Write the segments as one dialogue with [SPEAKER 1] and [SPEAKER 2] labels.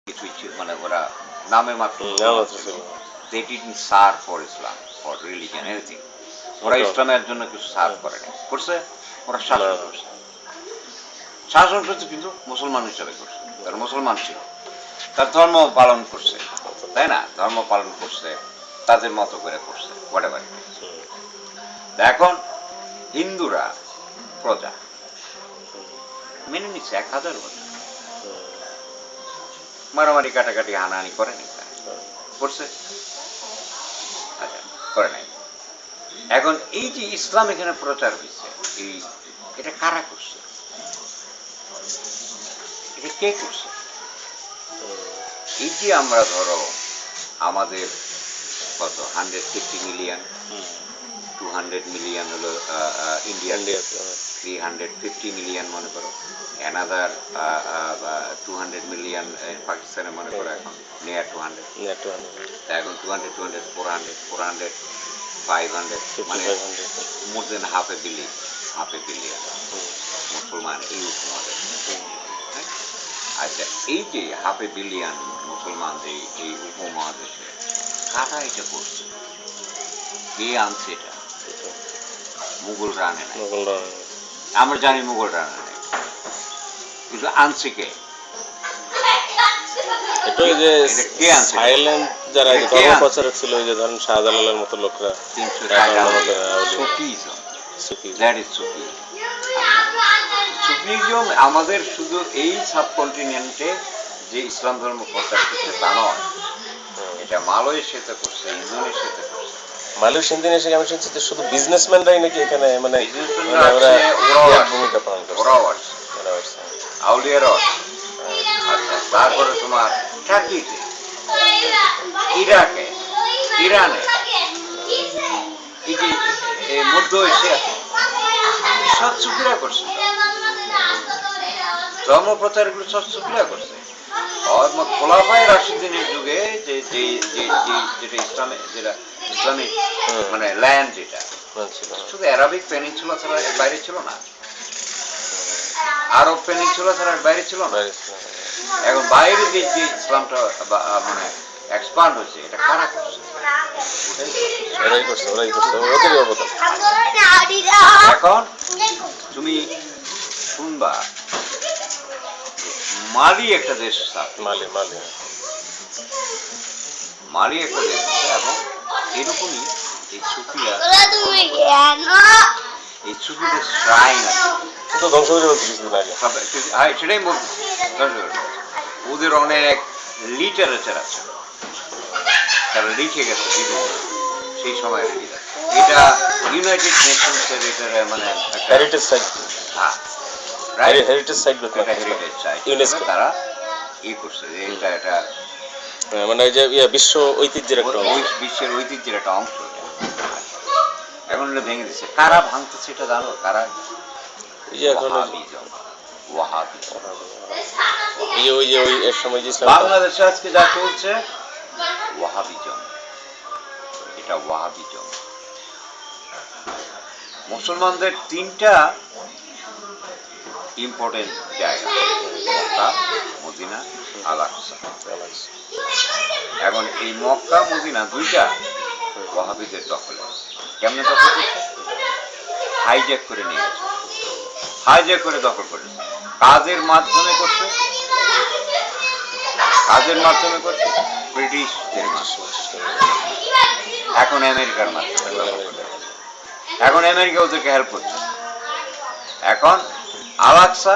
[SPEAKER 1] কিছুই মানে ওরা নামে মাত্র
[SPEAKER 2] ছিল।
[SPEAKER 1] they didn't serve for Islam, for religion, anything. ওরা ইসলামের জন্য কিছু সার্ভ করে না, করছে ওরা শাসন করছে। শাসন করছে কিন্তু মুসলমান হিসাবে করছে, তারা মুসলমান ছিল, তার ধর্ম পালন করছে, তাই না? ধর্ম পালন করছে, তাদের মতো করে করছে, হোয়াটএভার। এখন হিন্দুরা প্রজা মেনে নিচ্ছে 1000 বছর, মারামারি কাটাকাটি হানাহানি করেনি, করছে? আচ্ছা, করে নাই। এখন এই যে ইসলাম এখানে প্রচার হয়েছে, এটা কারা করছে? এটা কে করছে? এই যে আমরা ধরো আমাদের কত 150 মিলিয়ন, 200 মিলিয়ন হলো ইন্ডিয়া, 350 মিলিয়ন মনে করো, অ্যানাদার 200 মিলিয়ন পাকিস্তানে মনে করো, এখন নিয়ার 200, এখন 200, 200, 400, 400, 500, মানে মোর দেন হাফ এ বিলিয়ন মুসলমান এই উপমহাদেশে। আচ্ছা, এই যে হাফ এ বিলিয়ন মুসলমান যে এই উপমহাদেশে, কারা এটা করছে? কে আনছে এটা? মুঘলরা আনে নাই, আমরা জানি মুঘলরা আনে নাই, কিন্তু আনছে কে?
[SPEAKER 2] যারা ধর্মপ্রচারক ছিল, ওই যে ধরেন শাহজালালের মতো লোকরা,
[SPEAKER 1] সুফিজম আমাদের শুধু এই সাবকন্টিনেন্টে যে ইসলাম ধর্ম প্রচার করছে তা নয়, এটা মালয়েশিয়াতে করছে, ইন্দোনেশিয়াতে করছে।
[SPEAKER 2] মালয়েশিয়া ইন্দোনেশিয়া আমি শুনছি যে শুধু বিজনেসম্যানরাই নাকি এখানে মানে ভূমিকা পালন করছে,
[SPEAKER 1] আউলিয়ারা। আচ্ছা, তারপরে তোমার টার্কিতে, ইরাকে, ইরানে, এই যে মধ্য এশিয়াতে সব সুফিরা করছে, ধর্ম প্রচারগুলো সব সুফিরা করছে। খোলাফায়ে রাশিদিনের যুগে যেটা ইসলামিক মানে ল্যান্ড, যেটা শুধু অ্যারাবিক পেনিনসুলা ছাড়া এর বাইরে ছিল না, আরব পেনিনসুলা ছাড়া এর বাইরে ছিল না। এখন বাইরে যে ইসলামটা মানে এক্সপান্ড হয়েছে, এটা কারা করছে? এখন তুমি শুনবা মালি একটা দেশ, মালি একটা দেশ, এবং এরকমই এই সুফিরা, এই সুফিদের শ্রাইন আছে, সেটাই বলছি। ওদের অনেক লিটারেচার আছে, তারা লিখে গেছে বিভিন্ন সেই সময়ের লিটার। এটা ইউনাইটেড নেশনসের এটার মানে
[SPEAKER 2] heritage site, heritage site,
[SPEAKER 1] UNESCO তারা করছে যে এটা
[SPEAKER 2] মানে যে বিশ্ব ঐতিহ্যের একটা অংশ,
[SPEAKER 1] বিশ্বের ঐতিহ্যের একটা অংশ। এখন এটা ভেঙে দিচ্ছে, কারা ভাঙতেছে এটা জানো? কারা? বাংলাদেশে আজকে যা চলছে ওয়াহাবিজম, এটা ওয়াহাবিজম। মুসলমানদের 3টা ইম্পর্টেন্ট জায়গা, মক্কা, মদিনা, আল-আকসা। এখন এই মক্কা মদিনা 2টা ওয়াহাবিদের দখলে। কেমনে দখল করছে? হাইজ্যাক করে নিয়ে গেছে, হাইজ্যাক করে দখল করেছে। কাজের মাধ্যমে করছে, কাজের মাধ্যমে করছে ব্রিটিশদের মাধ্যমে, এখন আমেরিকার মাধ্যমে, এখন আমেরিকা ওদেরকে হেল্প করছে। এখন আল-আকসা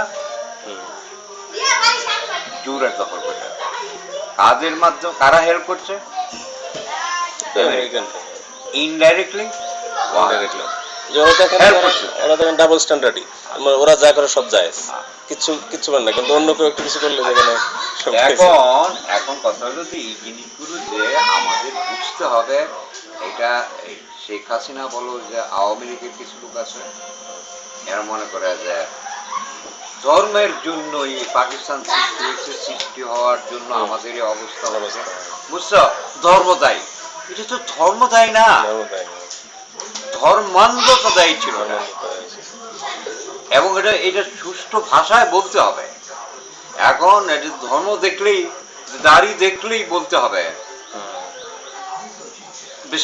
[SPEAKER 1] জুরের দখল করছে, কাজের মাধ্যমে কারা হেল্প করছে? ইনডাইরেক্টলি
[SPEAKER 2] ডাবল স্ট্যান্ডার্ডই, ওরা যা করে সব যায়, কিচ্ছু মানে না, কিন্তু অন্য কেউ একটু কিছু করলে যেখানে।
[SPEAKER 1] এখন কথা হলো যে এই জিনিসগুলো যে আমাদের বুঝতে হবে, এটা শেখ হাসিনা বলো, যে আওয়ামী লীগের কিছু লোক আছে, এরা মনে করে যে ধর্মের জন্যই পাকিস্তান সৃষ্টি হয়েছে, সৃষ্টি হওয়ার জন্য আমাদের এই অবস্থা হয়েছে, বুঝছো? ধর্ম দায়ী। এটা তো ধর্ম দায়ী না, ধর্মান্ধতা দায়ী ছিল না। এবং এটা সুষ্ঠু ভাষায় বলতে হবে। এখন এটা ধর্ম দেখলেই দাড়ি দেখলেই বলতে হবে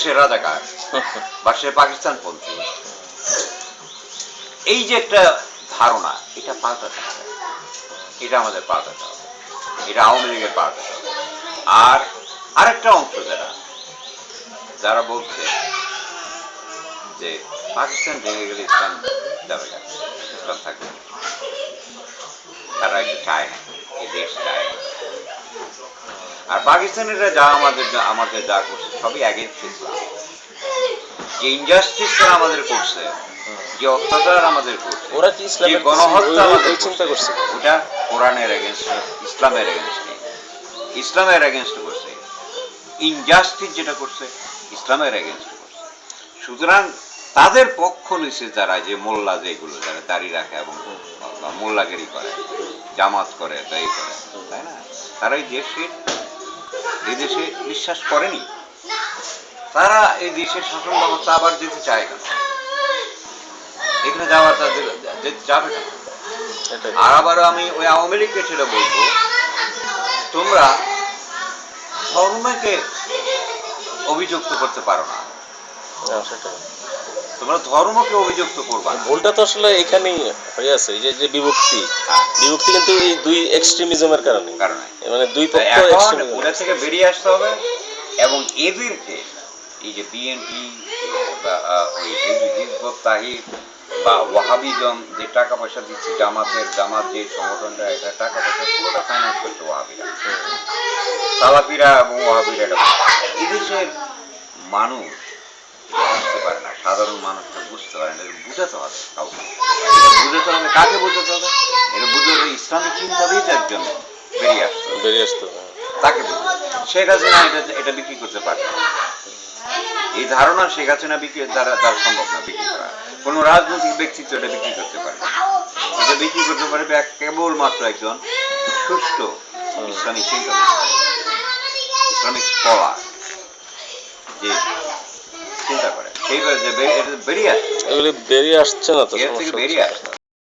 [SPEAKER 1] সে রাজাকার বা সে পাকিস্তান পন্থী। এই যে একটা ধারণা, এটা পাল্টাতে হবে, এটা আমাদের পাল্টাতে হবে, এটা আওয়ামী লীগের পাল্টাতে হবে। আর আরেকটা অংশ যারা বলছে যে পাকিস্তান ভেঙে গেলে ইসলাম যাবে না, ইসলাম থাকবে না, তারা এটা চায় না, এই দেশ চায় না। আর পাকিস্তানিরা যা আমাদের যা করছে সবই অ্যাগেনস্ট ইসলাম। যে ইনজাস্টিস আমাদের করছে, যে অত্যাচার আমাদের করছে,
[SPEAKER 2] ওরা কি
[SPEAKER 1] যে
[SPEAKER 2] ইসলামের
[SPEAKER 1] গণহত্যা আমাদের
[SPEAKER 2] চিন্তা করছে?
[SPEAKER 1] ওটা কোরআনের এগেনস্ট, ইসলামের এগেনস্ট নেই, ইসলামের এগেনস্ট করছে। ইনজাস্টিস যেটা করছে ইসলামের এগেনস্ট করছে। সুতরাং তাদের পক্ষ নিছে যারা, যে মোল্লা যেগুলো যারা দাড়ি রাখে এবং মোল্লাগিরি করে, জামাত করে, তাই করে, তাই না? তারা এই দেশে বিশ্বাস করেনি। তারা এই দেশের শাসন ব্যবস্থা আবার যেতে চায় কেন? এখানে যাওয়া তাদের যেতে যাবে না। আর আবার আমি ওই আওয়ামী লীগকে সেটা বলবো, তোমরা ধর্মকে অভিযুক্ত করতে পারো না, তোমরা ধর্মকে অভিযুক্ত করবা না।
[SPEAKER 2] ভুলটা তো আসলে এখানেই হয়ে আছে, এই যে বিভক্তি কিন্তু এই দুই এক্সট্রিমিজমের কারণে, মানে দুই পক্ষ এক্সট্রিমিজম।
[SPEAKER 1] ওটা থেকে বেরিয়ে আসতে হবে এবং এদেরকে, এই যে বিএনপি বা ওই হিজবুত তাহরির বা ওয়াহাবিজম যে টাকা পয়সা দিচ্ছে, জামাত যে সংগঠনটা, এটা টাকা পয়সা পুরোটা ফাইন্যান্স করছে ওয়াহাবিরা, সালাফিরা এবং ওয়াহাবিরা। এটা এদেশের মানুষ বুঝতে পারে না, সাধারণ মানুষটা বুঝতে পারে না, এটা বুঝাতে হবে কাউকে, এটা বুঝাতে হবে। কাকে বুঝাতে হবে? এটা বুঝতে হবে ইসলামিক চিন্তাবিদ একজন বেরিয়ে আসতো, তাকে বুঝতে। শেখ হাসিনা এটা বিক্রি করতে পারে না, এই ধারণা শেখ হাসিনা বিক্রি দ্বারা সম্ভব না বিক্রি করা। কোনো রাজনৈতিক ব্যক্তিত্ব এটা বিক্রি করতে পারে না। এটা বিক্রি করতে পারবে কেবলমাত্র একজন সুষ্ঠু ইসলামিক চিন্তাবিদ, ইসলামিক স্কলার, যে চিন্তা করে সেইভাবে যে বেরিয়ে আসছে,
[SPEAKER 2] বেরিয়ে আসছে না তো,
[SPEAKER 1] এর থেকে বেরিয়ে আসছে।